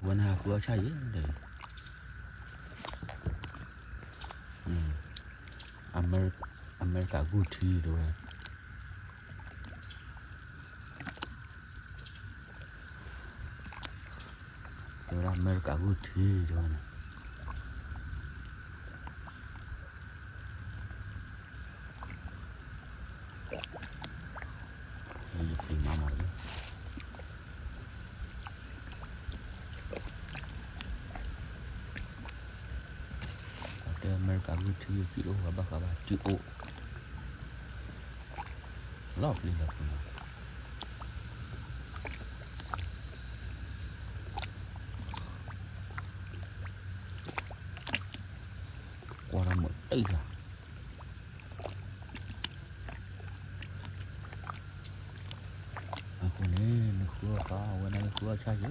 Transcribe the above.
Wana gua cai deh. America Gucci rồi. Rồi America Gucci rồi. Đây thì mama rồi. America Gucci chịu và bác các bạn chịu lọt đi lọt đi qua ra một đây là con này nó khua cao, con này khua chai chứ.